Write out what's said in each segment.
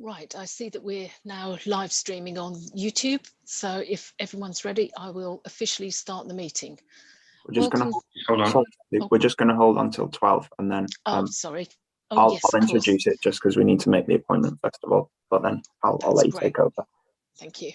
Right, I see that we're now live streaming on YouTube. So if everyone's ready, I will officially start the meeting. We're just going to hold on. sorry, we're just going to hold until 12, and then sorry. I'll Yes, introduce it just because we need to make the appointment first of all. But then I'll let you take over. Thank you.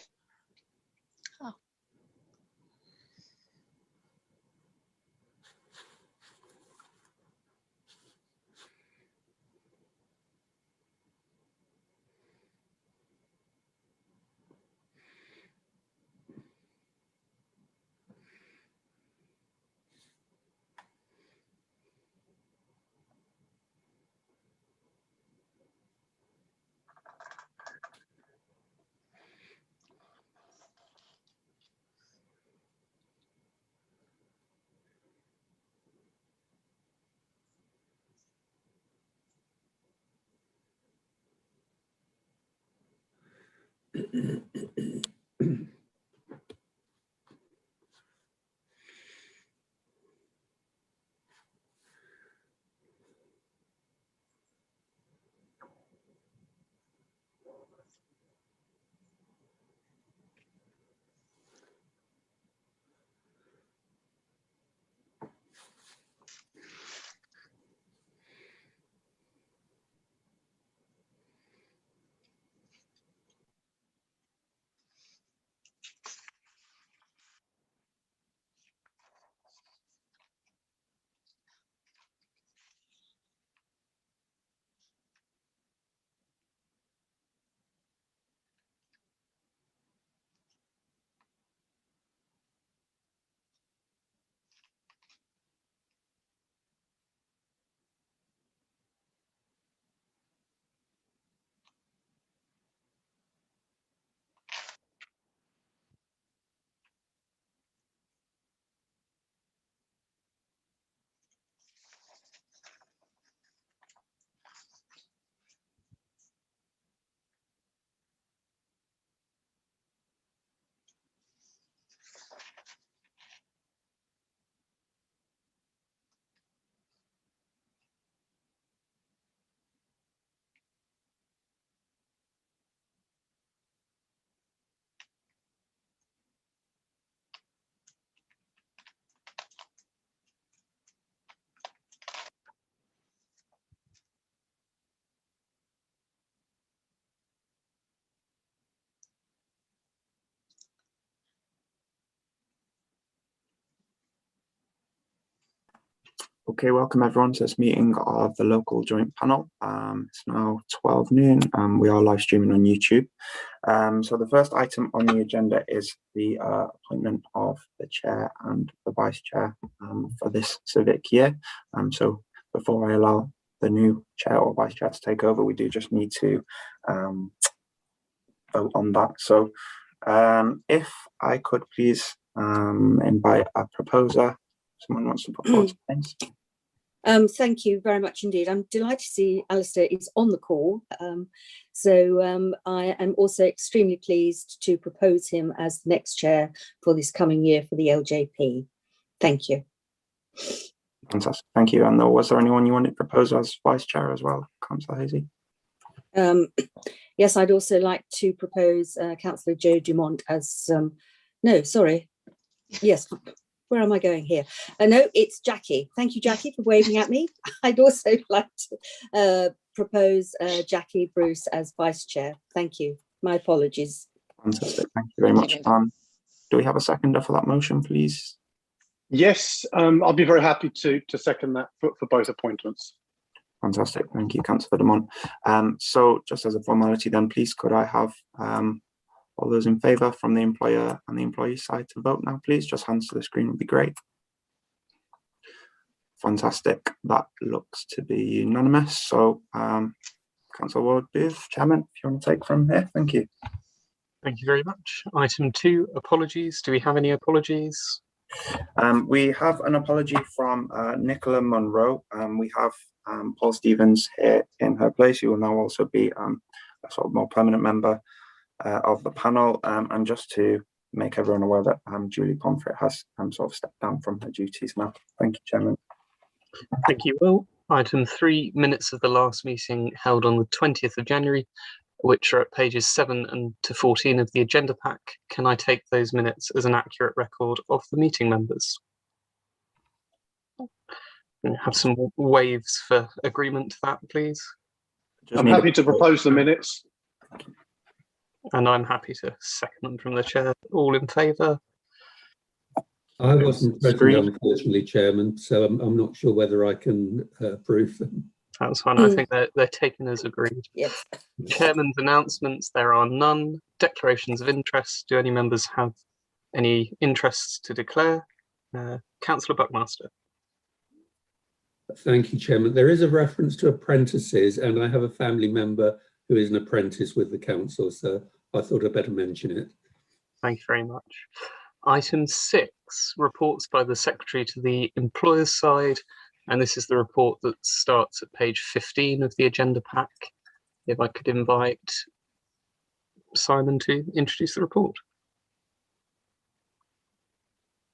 Okay, welcome everyone to this meeting of the local joint panel. It's now 12 noon. We are live streaming on YouTube. So the first item on the agenda is the appointment of the chair and the vice chair for this civic year. So before I allow the new chair or vice chair to take over, we do just need to vote on that. So if I could please invite a proposer. Someone wants to propose things. Thank you very much indeed. I'm delighted to see Alistair is on the call. I am also extremely pleased to propose him as the next chair for this coming year for the LJP. Thank you. Fantastic. Thank you. And was there anyone you wanted to propose as vice chair as well, Councillor Hazy? Yes, I'd also like to propose Councillor Joe Dumont as, no, sorry. Yes. Where am I going here? No, it's Jackie. Thank you, Jackie, for waving at me. I'd also like to propose Jackie Bruce as vice chair. Thank you. My apologies. Fantastic. Thank you very much. Do we have a seconder for that motion, please? Yes, I'll be very happy to second that for both appointments. Fantastic. Thank you, Councillor Dumont. So just as a formality then, please could I have all those in favour from the employer and the employee side to vote now, please? Just hands to the screen would be great. Fantastic. That looks to be unanimous. So, Councillor Ward-Booth, Chairman, if you want to take from here, thank you. Thank you very much. Item 2, apologies. Do we have any apologies? We have an apology from Nicola Munro. We have Paul Stevens here in her place, who will now also be a sort of more permanent member of the panel, and just to make everyone aware that Julie Pomfret has sort of stepped down from her duties now. Thank you, Chairman. Thank you, Will. Item 3, minutes of the last meeting held on the 20th of January. which are at pages 7 and to 14 of the agenda pack. Can I take those minutes as an accurate record of the meeting members? And have some waves for agreement to that, please. Just I'm need a- happy to propose the minutes. And I'm happy to second them from the chair. All in favour? I wasn't present, Agreed. unfortunately, Chairman, so I'm not sure whether I can approve them. That's fine. I think they're taken as agreed. Yes. Chairman's announcements, there are none. Declarations of interest. Do any members have any interests to declare? Councillor Buckmaster. Thank you, Chairman. There is a reference to apprentices, and I have a family member who is an apprentice with the council, so I thought I'd better mention it. Thank you very much. Item 6, reports by the Secretary to the employer's side, and this is the report that starts at page 15 of the agenda pack. If I could invite Simon to introduce the report.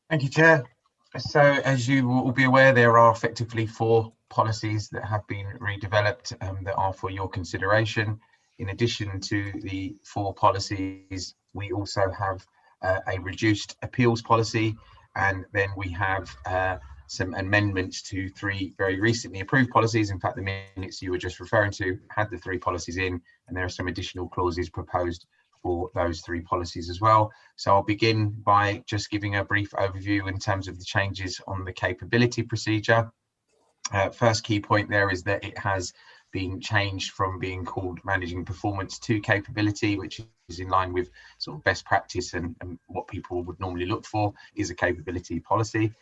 Thank you, Chair. So, as you will all be aware, there are effectively 4 policies that have been redeveloped that are for your consideration. In addition to the 4 policies, we also have a reduced appeals policy, and then we have some amendments to 3 very recently approved policies. In fact, the minutes you were just referring to had the 3 policies in, and there are some additional clauses proposed for those 3 policies as well. So I'll begin by just giving a brief overview in terms of the changes on the capability procedure. First key point there is that it has been changed from being called managing performance to capability, which is in line with sort of best practice and what people would normally look for is a capability policy.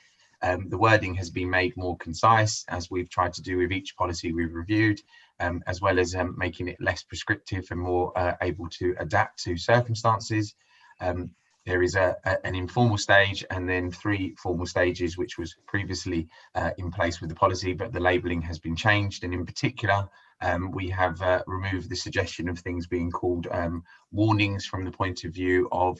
The wording has been made more concise, as we've tried to do with each policy we've reviewed, as well as making it less prescriptive and more able to adapt to circumstances. There is an informal stage and then 3 formal stages, which was previously in place with the policy, but the labelling has been changed. And in particular, we have removed the suggestion of things being called warnings from the point of view of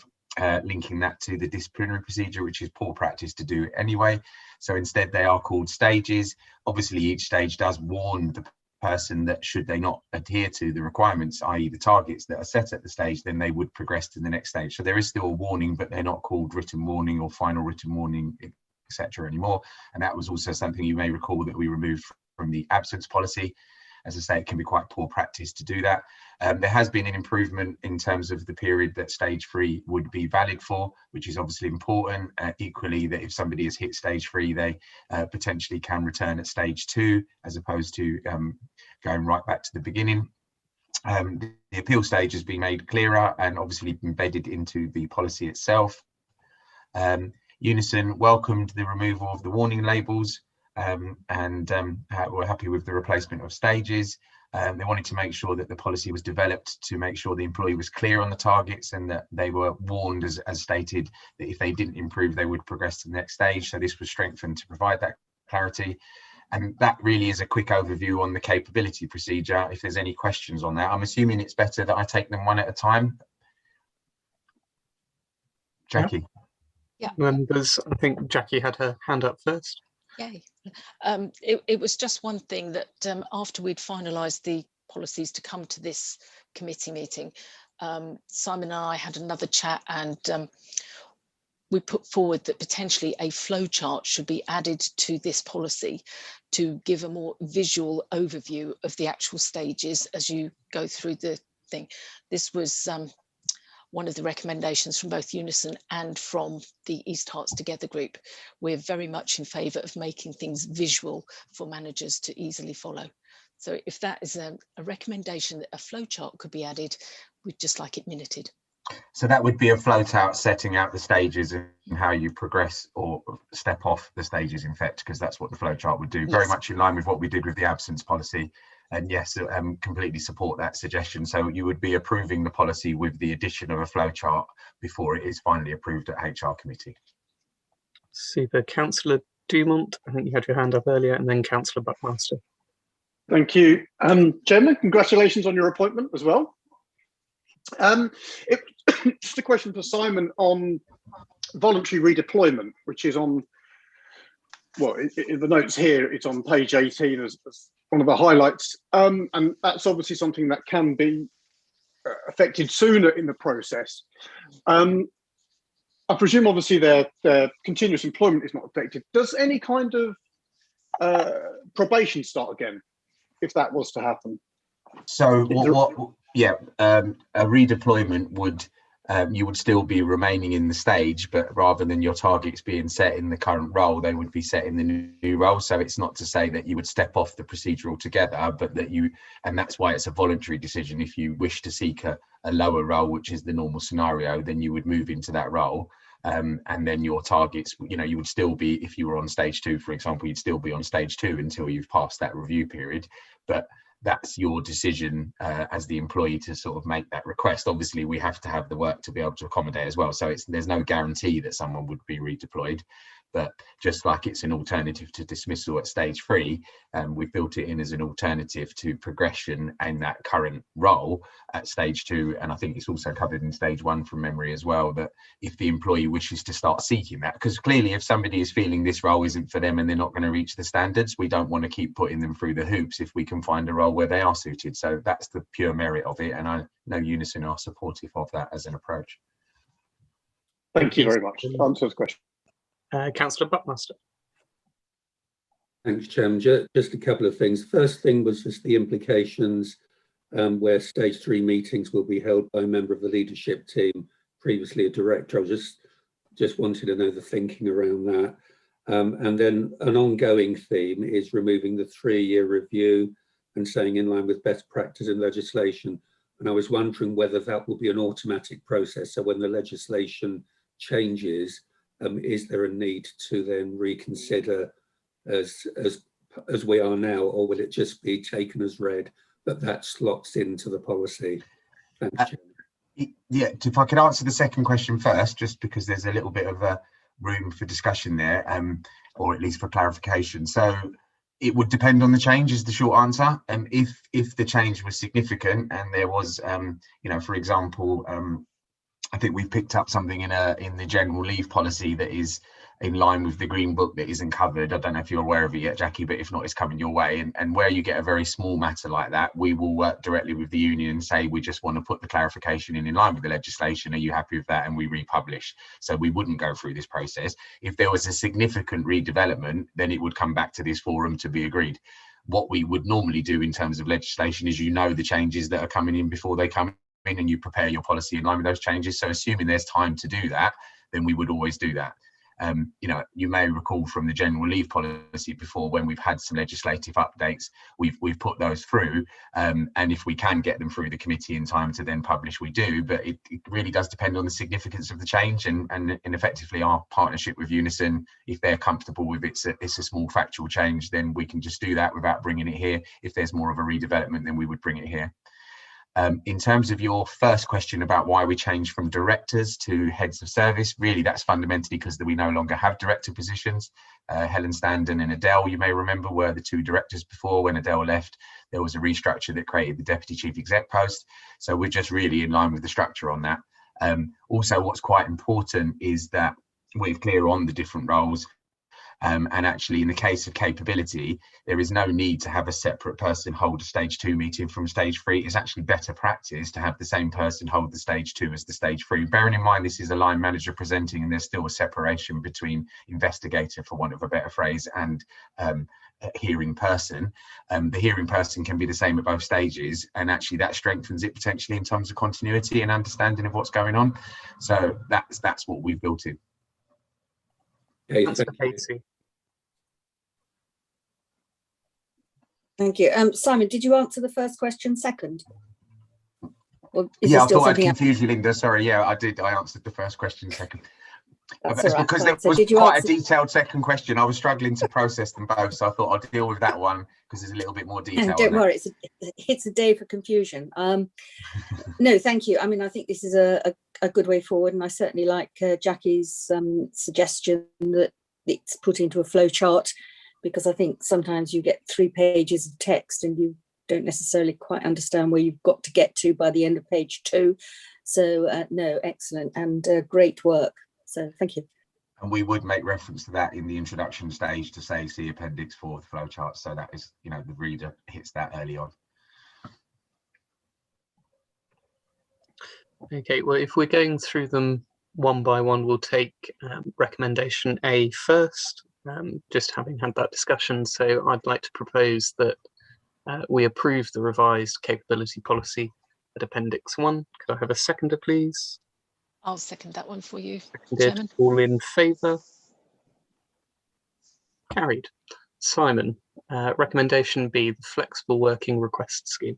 linking that to the disciplinary procedure, which is poor practice to do anyway. So instead, they are called stages. Obviously, each stage does warn the person that should they not adhere to the requirements, i.e. the targets that are set at the stage, then they would progress to the next stage. So there is still a warning, but they're not called written warning or final written warning, etc. anymore. And that was also something you may recall that we removed from the absence policy. As I say, it can be quite poor practice to do that. There has been an improvement in terms of the period that stage 3 would be valid for, which is obviously important. Equally, that if somebody has hit stage 3, they potentially can return at stage 2, as opposed to going right back to the beginning. The appeal stage has been made clearer and obviously embedded into the policy itself. Unison welcomed the removal of the warning labels. And we're happy with the replacement of stages. They wanted to make sure that the policy was developed to make sure the employee was clear on the targets and that they were warned, as stated, that if they didn't improve, they would progress to the next stage. So this was strengthened to provide that clarity. And that really is a quick overview on the capability procedure. If there's any questions on that, I'm assuming it's better that I take them one at a time. Jackie. Yeah. Members, I think Jackie had her hand up first. Yay. It was just one thing that after we'd finalised the policies to come to this committee meeting, Simon and I had another chat, and we put forward that potentially a flowchart should be added to this policy to give a more visual overview of the actual stages as you go through the thing. This was one of the recommendations from both Unison and from the East Hearts Together group. We're very much in favour of making things visual for managers to easily follow. So if that is a recommendation that a flowchart could be added, we'd just like it minuted. So that would be a float out setting out the stages and how you progress or step off the stages, in fact, because that's what the flowchart would do. Yes. Very much in line with what we did with the absence policy. And yes, completely support that suggestion. So you would be approving the policy with the addition of a flowchart before it is finally approved at HR committee. Super. Councillor Dumont, I think you had your hand up earlier, and then Councillor Buckmaster. Thank you. Chairman, congratulations on your appointment as well. Just a question for Simon on voluntary redeployment, which is on, well, in the notes here, it's on page 18 as one of the highlights. And that's obviously something that can be affected sooner in the process. I presume obviously their continuous employment is not affected. Does any kind of probation start again if that was to happen? So a redeployment would, you would still be remaining in the stage, but rather than your targets being set in the current role, they would be set in the new role. So it's not to say that you would step off the procedure altogether, but that you, and that's why it's a voluntary decision. If you wish to seek a lower role, which is the normal scenario, then you would move into that role. And then your targets, you would still be, if you were on stage 2, for example, you'd still be on stage 2 until you've passed that review period. But that's your decision as the employee to sort of make that request. Obviously, we have to have the work to be able to accommodate as well. So there's no guarantee that someone would be redeployed. But just like it's an alternative to dismissal at stage 3, we've built it in as an alternative to progression in that current role at stage 2. And I think it's also covered in stage 1 from memory as well, that if the employee wishes to start seeking that, because clearly if somebody is feeling this role isn't for them and they're not going to reach the standards, we don't want to keep putting them through the hoops if we can find a role where they are suited. So that's the pure merit of it. And I know Unison are supportive of that as an approach. Thank you very much. Answers the question. Councillor Buckmaster. Thanks, Chairman. Just a couple of things. First thing was just the implications where stage 3 meetings will be held by a member of the leadership team, previously a director. I just wanted to know the thinking around that. And then an ongoing theme is removing the 3-year review and saying in line with best practice in legislation. And I was wondering whether that will be an automatic process. So when the legislation changes, is there a need to then reconsider as we are now, or will it just be taken as read that slots into the policy? Thanks, yeah, if I could answer the second question first, just because there's a little bit of a room for discussion there, or at least for clarification. So it would depend on the change is the short answer. And if the change was significant and there was, for example, I think we've picked up something in the general leave policy that is in line with the Green Book that isn't covered. I don't know if you're aware of it yet, Jackie, but if not, it's coming your way. And where you get a very small matter like that, we will work directly with the union and say, we just want to put the clarification in line with the legislation. Are you happy with that? And we republish. So we wouldn't go through this process. If there was a significant redevelopment, then it would come back to this forum to be agreed. What we would normally do in terms of legislation is, the changes that are coming in before they come in, and you prepare your policy in line with those changes. So assuming there's time to do that, then we would always do that. You may recall from the general leave policy before, when we've had some legislative updates, we've put those through, and if we can get them through the committee in time to then publish, we do. But it really does depend on the significance of the change and effectively our partnership with Unison. If they're comfortable with it's a small factual change, then we can just do that without bringing it here. If there's more of a redevelopment, then we would bring it here. In terms of your first question about why we changed from directors to heads of service, really that's fundamentally because we no longer have director positions. Helen Standen and Adele, you may remember, were the 2 directors before. When Adele left, there was a restructure that created the deputy chief exec post. So we're just really in line with the structure on that. Also, what's quite important is that we're clear on the different roles. And actually, in the case of capability, there is no need to have a separate person hold a stage 2 meeting from stage 3. It's actually better practice to have the same person hold the stage 2 as the stage 3. Bearing in mind, this is a line manager presenting, and there's still a separation between investigator, for want of a better phrase, and hearing person. The hearing person can be the same at both stages, and actually that strengthens it potentially in terms of continuity and understanding of what's going on. So that's what we've built in. Katie. Thank you. Simon, did you answer the first question second? Or is yeah, I still thought I'd something confuse you, Linda. Sorry, yeah, I did. I answered the first question second. That's It's all right, because fine. there So was did you quite answer- a detailed second question. I was struggling to process them both, so I thought I'd deal with that one because there's a little bit more detail. Don't on worry, it's a day for confusion. No, thank you. I mean, I think this is a good way forward, and I certainly like Jackie's suggestion that it's put into a flow chart, because I think sometimes you get 3 pages of text and you don't necessarily quite understand where you've got to get to by the end of page 2. So no, excellent and great work. So thank you. And we would make reference to that in the introduction stage to say, see Appendix 4 of the flowchart. So that is, the reader hits that early on. Okay, well, if we're going through them one by one, we'll take recommendation A first, just having had that discussion. So I'd like to propose that we approve the revised capability policy at Appendix 1. Could I have a seconder, please? I'll second that one for you, Seconded. Chairman. All in favour? Carried. Simon, recommendation B, the flexible working request scheme.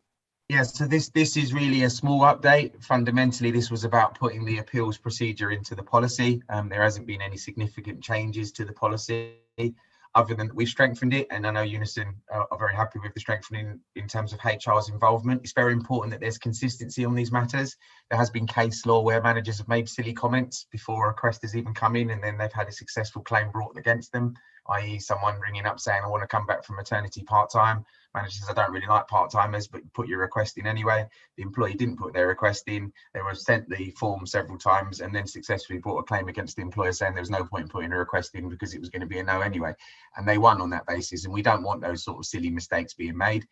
Yes, so this is really a small update. Fundamentally, this was about putting the appeals procedure into the policy. There hasn't been any significant changes to the policy other than we've strengthened it. And I know Unison are very happy with the strengthening in terms of HR's involvement. It's very important that there's consistency on these matters. There has been case law where managers have made silly comments before a request has even come in, and then they've had a successful claim brought against them, i.e. someone ringing up saying, I want to come back from maternity part-time. Manager says, I don't really like part-timers, but put your request in anyway. The employee didn't put their request in. They were sent the form several times and then successfully brought a claim against the employer saying there was no point in putting a request in because it was going to be a no anyway. And they won on that basis. And we don't want those sort of silly mistakes being made.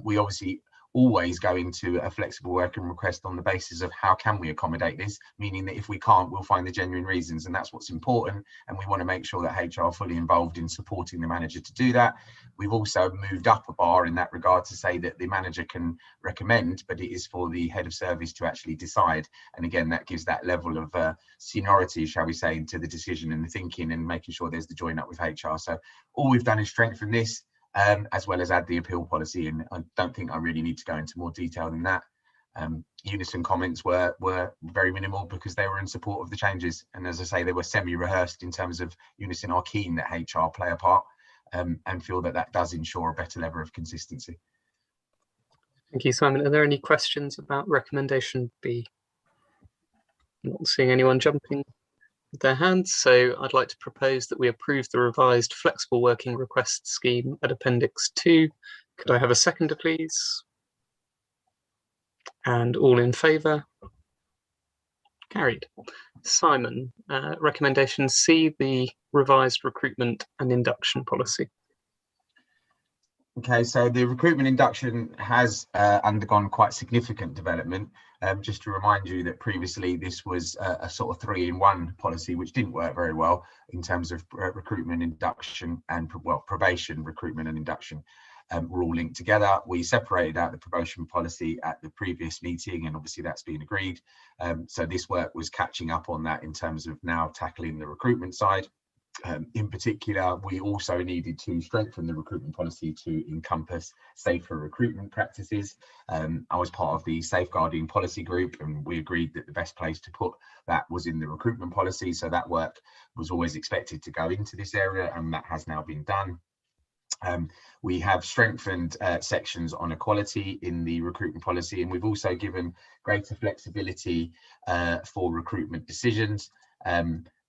We obviously always go into a flexible working request on the basis of how can we accommodate this, meaning that if we can't, we'll find the genuine reasons, and that's what's important. And we want to make sure that HR are fully involved in supporting the manager to do that. We've also moved up a bar in that regard to say that the manager can recommend, but it is for the head of service to actually decide. And again, that gives that level of seniority, shall we say, into the decision and the thinking, and making sure there's the join up with HR. So all we've done is strengthen this, as well as add the appeal policy. And I don't think I really need to go into more detail than that. Unison comments were very minimal because they were in support of the changes. And as I say, they were semi-rehearsed in terms of Unison are keen that HR play a part, and feel that that does ensure a better level of consistency. Thank you, Simon. Are there any questions about recommendation B? Not seeing anyone jumping their hands, so I'd like to propose that we approve the revised flexible working request scheme at Appendix 2. Could I have a seconder, please? And all in favour? Carried. Simon, recommendation C, the revised recruitment and induction policy. Okay, so the recruitment induction has undergone quite significant development. Just to remind you that previously this was a sort of 3-in-1 policy, which didn't work very well in terms of recruitment, induction, and probation, recruitment and induction were all linked together. We separated out the probation policy at the previous meeting, and obviously that's been agreed. So this work was catching up on that in terms of now tackling the recruitment side. In particular, we also needed to strengthen the recruitment policy to encompass safer recruitment practices. I was part of the safeguarding policy group, and we agreed that the best place to put that was in the recruitment policy. So that work was always expected to go into this area, and that has now been done. We have strengthened sections on equality in the recruitment policy, and we've also given greater flexibility for recruitment decisions.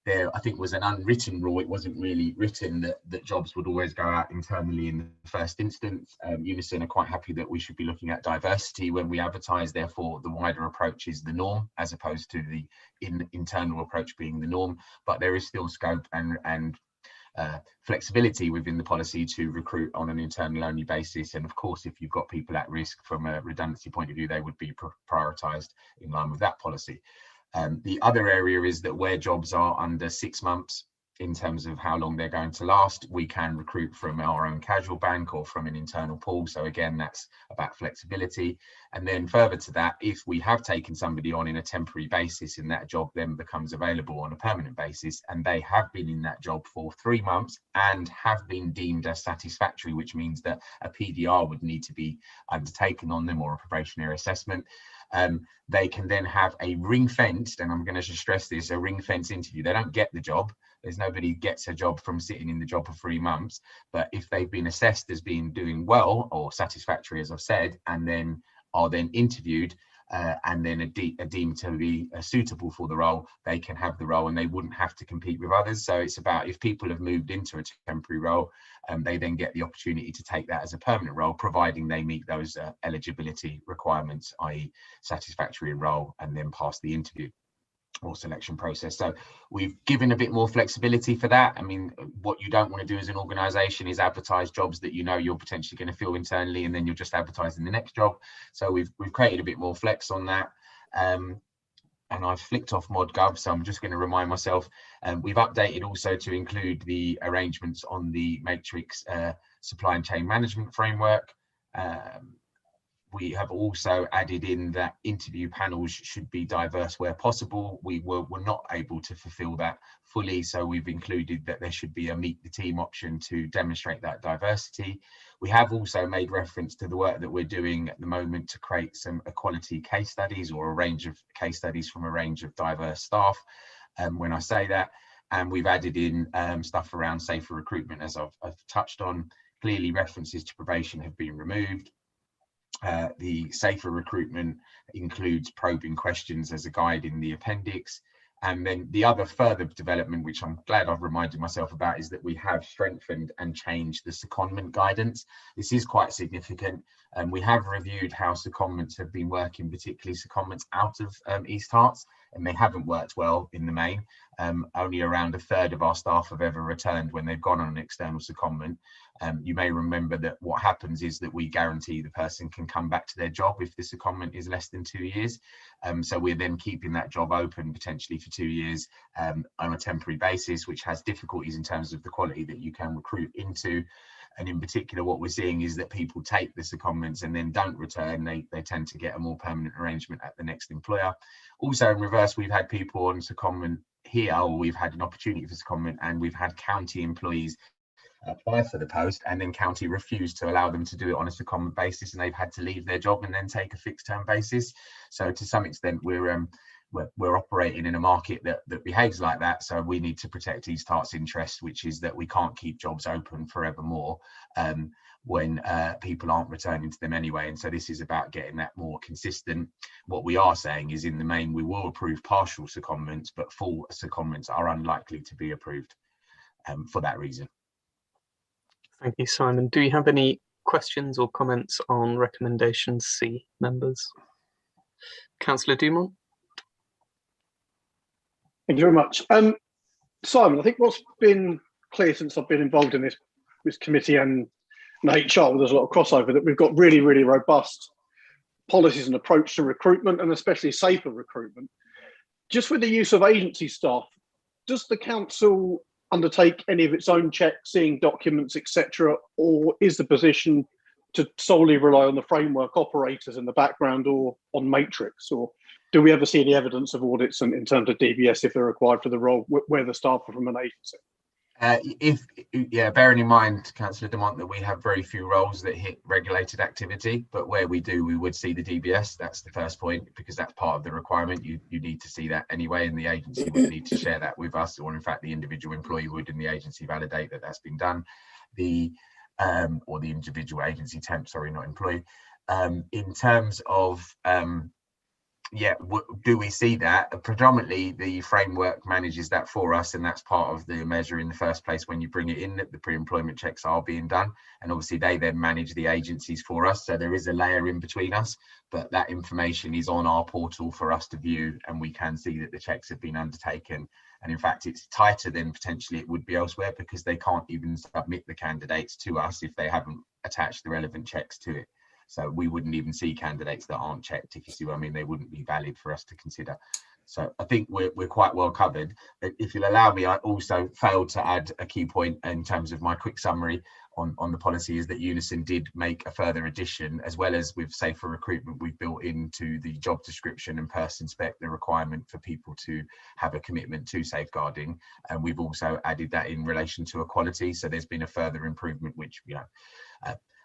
There, I think, was an unwritten rule. It wasn't really written that jobs would always go out internally in the first instance. Unison are quite happy that we should be looking at diversity when we advertise. Therefore, the wider approach is the norm, as opposed to the internal approach being the norm. But there is still scope and flexibility within the policy to recruit on an internal only basis. And of course, if you've got people at risk from a redundancy point of view, they would be prioritised in line with that policy. The other area is that where jobs are under 6 months in terms of how long they're going to last, we can recruit from our own casual bank or from an internal pool. So again, that's about flexibility. And then further to that, if we have taken somebody on in a temporary basis and that job then becomes available on a permanent basis, and they have been in that job for 3 months and have been deemed as satisfactory, which means that a PDR would need to be undertaken on them, or a probationary assessment. They can then have a ring-fenced, and I'm going to just stress this, a ring-fence interview. They don't get the job. There's nobody gets a job from sitting in the job for 3 months. But if they've been assessed as being doing well or satisfactory, as I've said, and then are then interviewed and then are deemed to be suitable for the role, they can have the role and they wouldn't have to compete with others. So it's about, if people have moved into a temporary role, they then get the opportunity to take that as a permanent role, providing they meet those eligibility requirements, i.e. satisfactory role, and then pass the interview or selection process. So we've given a bit more flexibility for that. I mean, what you don't want to do as an organisation is advertise jobs that you know you're potentially going to fill internally, and then you're just advertising the next job. So we've created a bit more flex on that. and I've flicked off ModGov, so I'm just going to remind myself. We've updated also to include the arrangements on the Matrix supply and chain management framework. We have also added in that interview panels should be diverse where possible. We were not able to fulfill that fully, so we've included that there should be a meet the team option to demonstrate that diversity. We have also made reference to the work that we're doing at the moment to create some equality case studies, or a range of case studies from a range of diverse staff. When I say that, and we've added in stuff around safer recruitment, as I've touched on. Clearly, references to probation have been removed. The safer recruitment includes probing questions as a guide in the appendix. And then the other further development, which I'm glad I've reminded myself about, is that we have strengthened and changed the secondment guidance. This is quite significant. And we have reviewed how secondments have been working, particularly secondments out of East Herts, and they haven't worked well in the main. Only around a third of our staff have ever returned when they've gone on an external secondment. You may remember that what happens is that we guarantee the person can come back to their job if the secondment is less than 2 years. So we're then keeping that job open potentially for 2 years on a temporary basis, which has difficulties in terms of the quality that you can recruit into. And in particular, what we're seeing is that people take the secondments and then don't return. They tend to get a more permanent arrangement at the next employer. Also, in reverse, we've had people on secondment here, or we've had an opportunity for secondment, and we've had county employees apply for the post, and then county refused to allow them to do it on a secondment basis, and they've had to leave their job and then take a fixed term basis. So to some extent, we're operating in a market that behaves like that. So we need to protect East Herts' interest, which is that we can't keep jobs open forevermore when people aren't returning to them anyway. And so this is about getting that more consistent. What we are saying is, in the main, we will approve partial secondments, but full secondments are unlikely to be approved for that reason. Thank you, Simon. Do you have any questions or comments on recommendation C, members? Councillor Dumont. Thank you very much. Simon, I think what's been clear since I've been involved in this committee and HR, there's a lot of crossover, that we've got really, really robust policies and approach to recruitment, and especially safer recruitment. Just with the use of agency staff, does the council undertake any of its own checks, seeing documents, etc., or is the position to solely rely on the framework operators in the background or on Matrix? Or do we ever see any evidence of audits in terms of DBS if they're required for the role where the staff are from an agency? Bearing in mind, Councillor Dumont, that we have very few roles that hit regulated activity, but where we do, we would see the DBS. That's the first point, because that's part of the requirement. You need to see that anyway, and the agency would need to share that with us, or in fact the individual employee would, and the agency validate that that's been done. Or the individual agency temp, sorry, not employee. In terms of do we see that? Predominantly the framework manages that for us, and that's part of the measure in the first place when you bring it in, that the pre-employment checks are being done, and obviously they then manage the agencies for us, so there is a layer in between us, but that information is on our portal for us to view, and we can see that the checks have been undertaken. And in fact, it's tighter than potentially it would be elsewhere, because they can't even submit the candidates to us if they haven't attached the relevant checks to it. So we wouldn't even see candidates that aren't checked, if you see what I mean. They wouldn't be valid for us to consider. So I think we're quite well covered. If you'll allow me, I also failed to add a key point in terms of my quick summary on the policy, is that Unison did make a further addition, as well as with safer recruitment, we've built into the job description and person spec the requirement for people to have a commitment to safeguarding, and we've also added that in relation to equality. So there's been a further improvement, which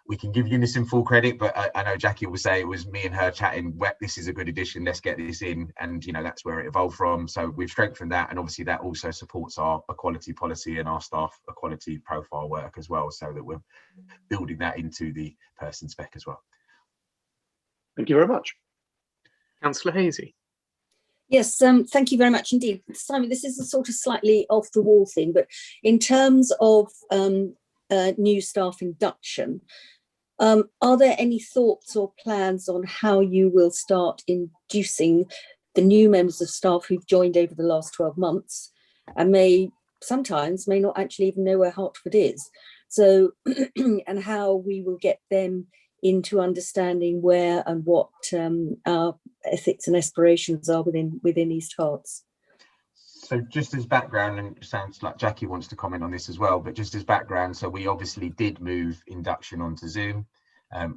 we can give Unison full credit, but I know Jackie will say it was me and her chatting, this is a good addition, let's get this in, and that's where it evolved from. So we've strengthened that, and obviously that also supports our equality policy and our staff equality profile work as well, so that we're building that into the person spec as well. Thank you very much. Councillor Hazy. Yes, thank you very much indeed. Simon, this is a sort of slightly off the wall thing, but in terms of new staff induction, are there any thoughts or plans on how you will start inducing the new members of staff who've joined over the last 12 months and sometimes may not actually even know where Hertford is? So, and how we will get them into understanding where and what our ethics and aspirations are within East Herts. So just as background, and it sounds like Jackie wants to comment on this as well, but just as background, so we obviously did move induction onto Zoom.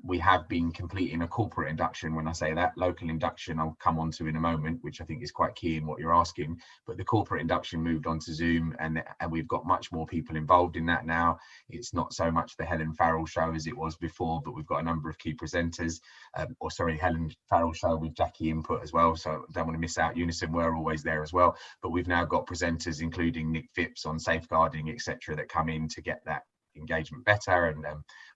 We have been completing a corporate induction. When I say that, local induction I'll come on to in a moment, which I think is quite key in what you're asking, but the corporate induction moved onto Zoom, and we've got much more people involved in that now. It's not so much the Helen Farrell show as it was before, but we've got a number of key presenters, Helen Farrell show with Jackie input as well, so don't want to miss out. Unison, we're always there as well, but we've now got presenters including Nick Phipps on safeguarding, etc., that come in to get that engagement better and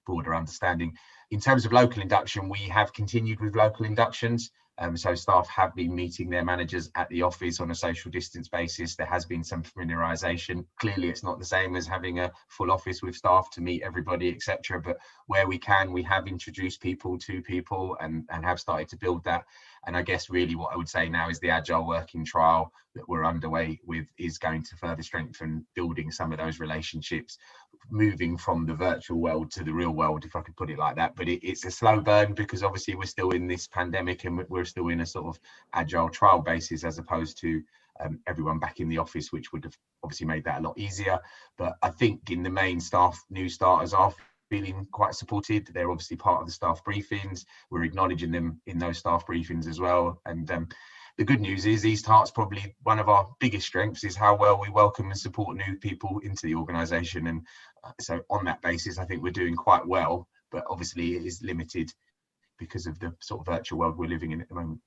broader understanding. In terms of local induction, we have continued with local inductions. So staff have been meeting their managers at the office on a social distance basis. There has been some familiarisation. Clearly, it's not the same as having a full office with staff to meet everybody, etc. But where we can, we have introduced people to people and have started to build that. And I guess really what I would say now is the agile working trial that we're underway with is going to further strengthen building some of those relationships, moving from the virtual world to the real world, if I could put it like that. But it's a slow burn because obviously we're still in this pandemic and we're still in a sort of agile trial basis as opposed to everyone back in the office, which would have obviously made that a lot easier. But I think in the main, staff, new starters are feeling quite supported. They're obviously part of the staff briefings. We're acknowledging them in those staff briefings as well. And the good news is East Herts, probably one of our biggest strengths is how well we welcome and support new people into the organisation. And so on that basis, I think we're doing quite well, but obviously it is limited because of the sort of virtual world we're living in at the moment.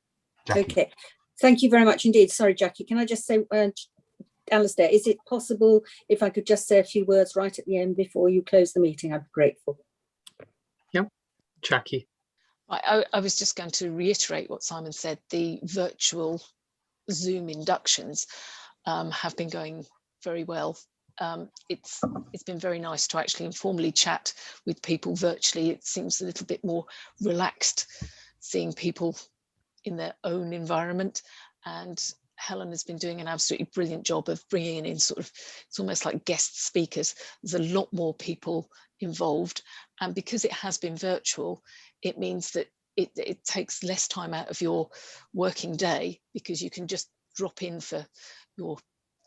Jackie. Okay, thank you very much indeed. Sorry, Jackie, can I just say, Alistair, is it possible if I could just say a few words right at the end before you close the meeting? I'd be grateful. Yeah, Jackie. I was just going to reiterate what Simon said. The virtual Zoom inductions have been going very well. It's been very nice to actually informally chat with people virtually. It seems a little bit more relaxed seeing people in their own environment, and Helen has been doing an absolutely brilliant job of bringing in sort of, it's almost like guest speakers. There's a lot more people involved, and because it has been virtual, it means that it takes less time out of your working day, because you can just drop in for your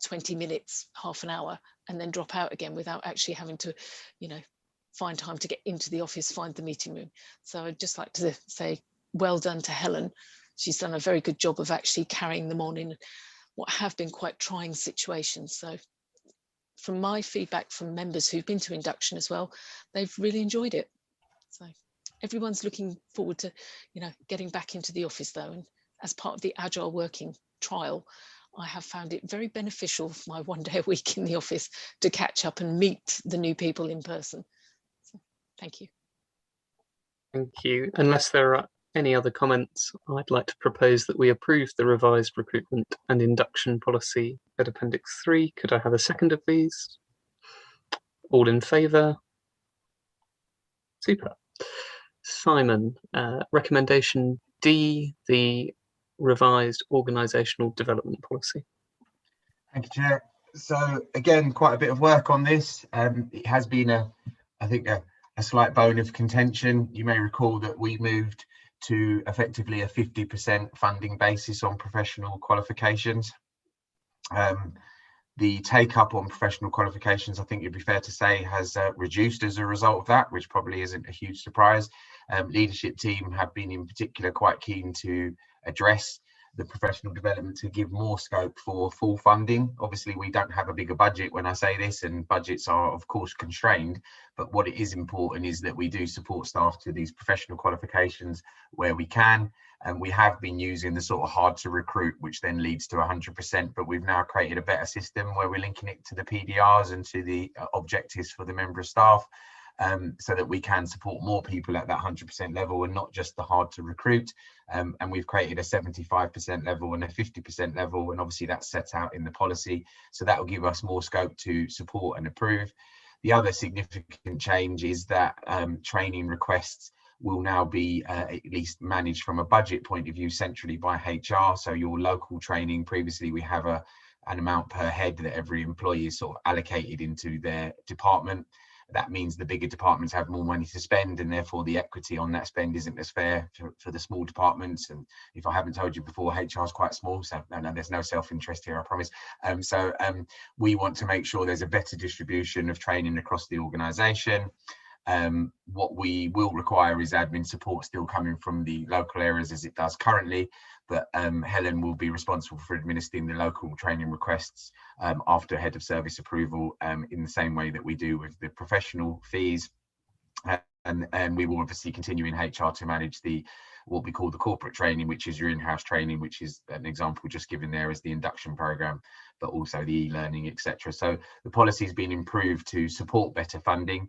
20 minutes, half an hour, and then drop out again without actually having to, you know, find time to get into the office, find the meeting room. So I'd just like to say well done to Helen. She's done a very good job of actually carrying them on in what have been quite trying situations. So from my feedback from members who've been to induction as well, they've really enjoyed it. So everyone's looking forward to, you know, getting back into the office though. And as part of the agile working trial, I have found it very beneficial for my one day a week in the office to catch up and meet the new people in person. So, thank you. Thank you. Unless there are any other comments, I'd like to propose that we approve the revised recruitment and induction policy at Appendix 3. Could I have a second of these? All in favour? Super. Simon, recommendation D, the revised organisational development policy. Thank you, Chair. So again, quite a bit of work on this. It has been I think a slight bone of contention. You may recall that we moved to effectively a 50% funding basis on professional qualifications. The take up on professional qualifications, I think it'd be fair to say, has reduced as a result of that, which probably isn't a huge surprise. Leadership team have been in particular quite keen to address the professional development to give more scope for full funding. Obviously, we don't have a bigger budget when I say this, and budgets are of course constrained, but what it is important is that we do support staff to these professional qualifications where we can, and we have been using the sort of hard to recruit, which then leads to 100%, but we've now created a better system where we're linking it to the PDRs and to the objectives for the member of staff, so that we can support more people at that 100% level and not just the hard to recruit. And we've created a 75% level and a 50% level, and obviously that's set out in the policy, so that will give us more scope to support and approve. The other significant change is that training requests will now be at least managed from a budget point of view centrally by HR. So your local training, previously we have an amount per head that every employee is sort of allocated into their department. that means the bigger departments have more money to spend, and therefore the equity on that spend isn't as fair for the small departments. And if I haven't told you before, HR is quite small, so no, there's no self-interest here, I promise. We want to make sure there's a better distribution of training across the organisation. What we will require is admin support still coming from the local areas as it does currently, but Helen will be responsible for administering the local training requests after head of service approval, in the same way that we do with the professional fees. And we will obviously continue in HR to manage what we call the corporate training, which is your in-house training, which is an example just given there as the induction program, but also the e-learning, etc. So the policy has been improved to support better funding.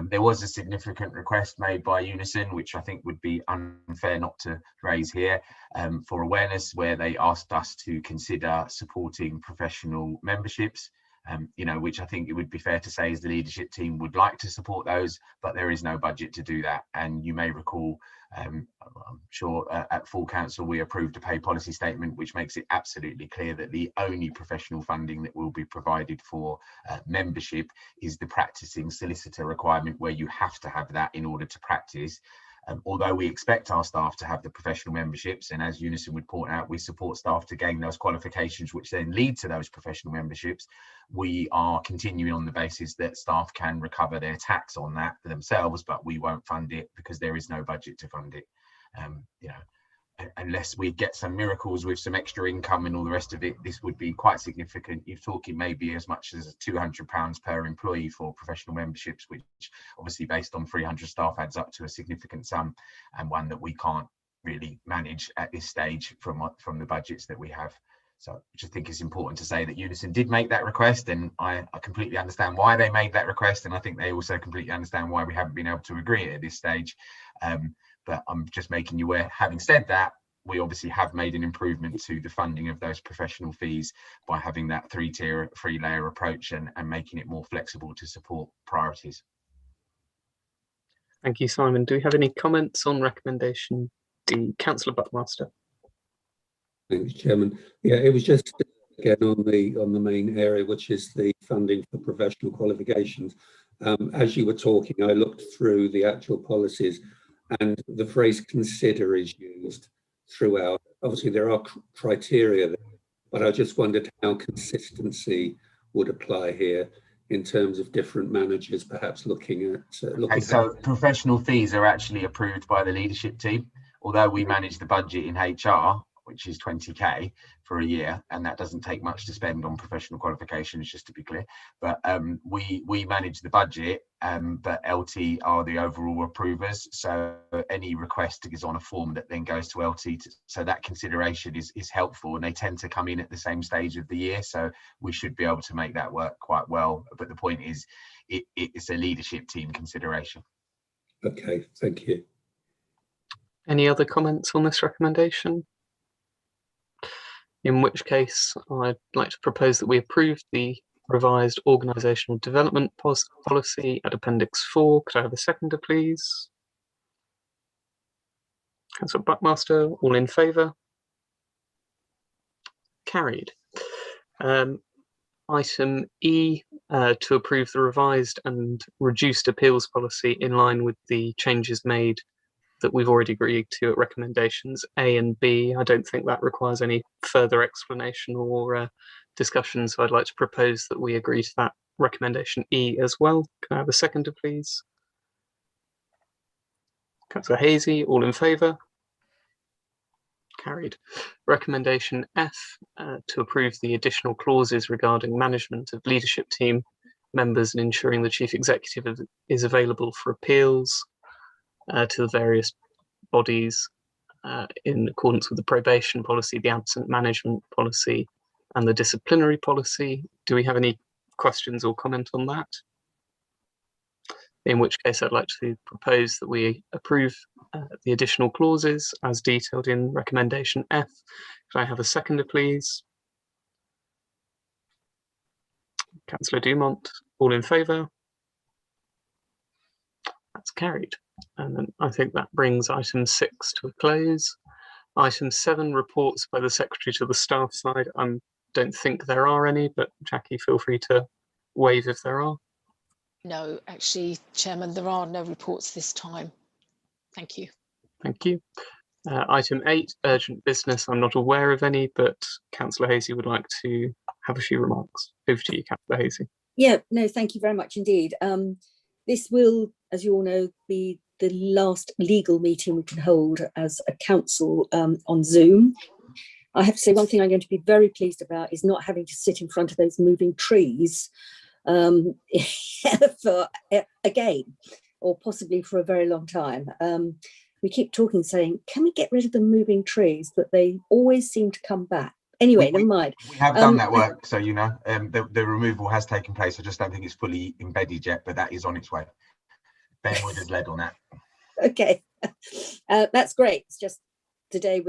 There was a significant request made by Unison, which I think would be unfair not to raise here, for awareness, where they asked us to consider supporting professional memberships, which I think it would be fair to say is the leadership team would like to support those, but there is no budget to do that. And you may recall, I'm sure at full council, we approved a pay policy statement, which makes it absolutely clear that the only professional funding that will be provided for membership is the practicing solicitor requirement, where you have to have that in order to practice. Although we expect our staff to have the professional memberships, and as Unison would point out, we support staff to gain those qualifications which then lead to those professional memberships, we are continuing on the basis that staff can recover their tax on that for themselves, but we won't fund it because there is no budget to fund it. Unless we get some miracles with some extra income and all the rest of it, this would be quite significant. You're talking maybe as much as £200 per employee for professional memberships, which obviously based on 300 staff adds up to a significant sum, and one that we can't really manage at this stage from the budgets that we have. So I just think it's important to say that Unison did make that request, and I completely understand why they made that request, and I think they also completely understand why we haven't been able to agree at this stage. But I'm just making you aware. Having said that, we obviously have made an improvement to the funding of those professional fees by having that three-layer approach and making it more flexible to support priorities. Thank you, Simon. Do we have any comments on recommendation D? Councillor Buckmaster. Thanks, Chairman. Yeah, it was just again on the main area, which is the funding for professional qualifications. As you were talking, I looked through the actual policies, and the phrase "consider" is used throughout. Obviously, there are criteria there, but I just wondered how consistency would apply here in terms of different managers, perhaps looking at. So professional fees are actually approved by the leadership team, although we manage the budget in HR, which is 20k for a year, and that doesn't take much to spend on professional qualifications, just to be clear. But we manage the budget, but LT are the overall approvers. So any request is on a form that then goes to LT. So that consideration is helpful, and they tend to come in at the same stage of the year. So we should be able to make that work quite well. But the point is, it's a leadership team consideration. Okay, thank you. Any other comments on this recommendation? In which case, I'd like to propose that we approve the revised organisational development policy at Appendix 4. Could I have a seconder, please? Councillor Buckmaster, all in favour? Carried. Item E, to approve the revised and reduced appeals policy in line with the changes made that we've already agreed to at recommendations A and B. I don't think that requires any further explanation or discussion, so I'd like to propose that we agree to that recommendation E as well. Can I have a seconder, please? Councillor Hazy, all in favour? Carried. Recommendation F, to approve the additional clauses regarding management of leadership team members and ensuring the Chief Executive is available for appeals to the various bodies in accordance with the probation policy, the absent management policy, and the disciplinary policy. Do we have any questions or comment on that? In which case, I'd like to propose that we approve the additional clauses as detailed in recommendation F. Could I have a seconder, please? Councillor Dumont, all in favour? That's carried. And then I think that brings item 6 to a close. Item 7, reports by the Secretary to the staff side. I don't think there are any, but Jackie, feel free to wave if there are. No, actually, Chairman, there are no reports this time. Thank you. Thank you. Item 8, urgent business. I'm not aware of any, but Councillor Hasey would like to have a few remarks. Over to you, Councillor Hasey. Yeah, no, thank you very much indeed. This will, as you all know, be the last legal meeting we can hold as a council on Zoom. I have to say one thing I'm going to be very pleased about is not having to sit in front of those moving trees for again, or possibly for a very long time. We keep talking, saying, can we get rid of the moving trees? But they always seem to come back. Anyway, never mind. We have done that work, so you know, the removal has taken place. I just don't think it's fully embedded yet, but that is on its way. Ben Wood has led on that. Okay, that's great. It's just today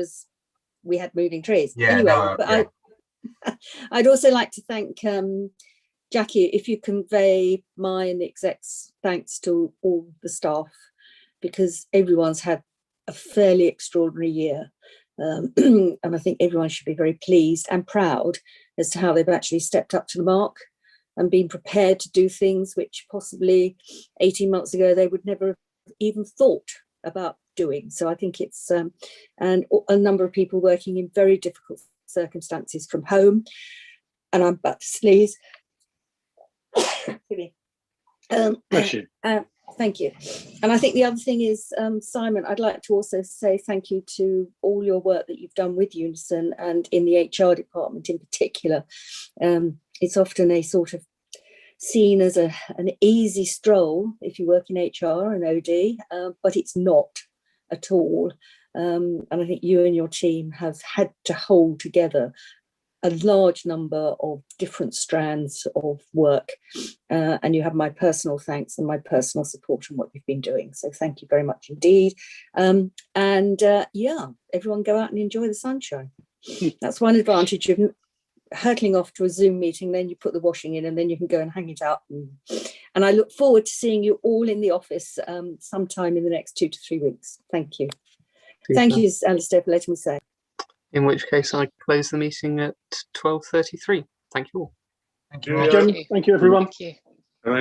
we had moving trees. Yeah, anyway, no, but yeah. I'd also like to thank Jackie, if you convey my and the exec's thanks to all the staff, because everyone's had a fairly extraordinary year. And I think everyone should be very pleased and proud as to how they've actually stepped up to the mark and been prepared to do things which possibly 18 months ago they would never have even thought about doing. So I think it's, and a number of people working in very difficult circumstances from home. And I'm about to sneeze. Bless you. Thank you. And I think the other thing is, Simon, I'd like to also say thank you to all your work that you've done with Unison and in the HR department in particular. It's often a sort of seen as an easy stroll if you work in HR and OD, but it's not at all. And I think you and your team have had to hold together a large number of different strands of work, and you have my personal thanks and my personal support on what you've been doing. So thank you very much indeed. Yeah, everyone go out and enjoy the sunshine. That's one advantage of hurtling off to a Zoom meeting, then you put the washing in and then you can go and hang it up. And I look forward to seeing you all in the office sometime in the next 2 to 3 weeks. Thank you. Thank you, Alistair, for letting me say. In which case I close the meeting at 12:33. Thank you all. Thank you. Thank you, everyone. Thank you.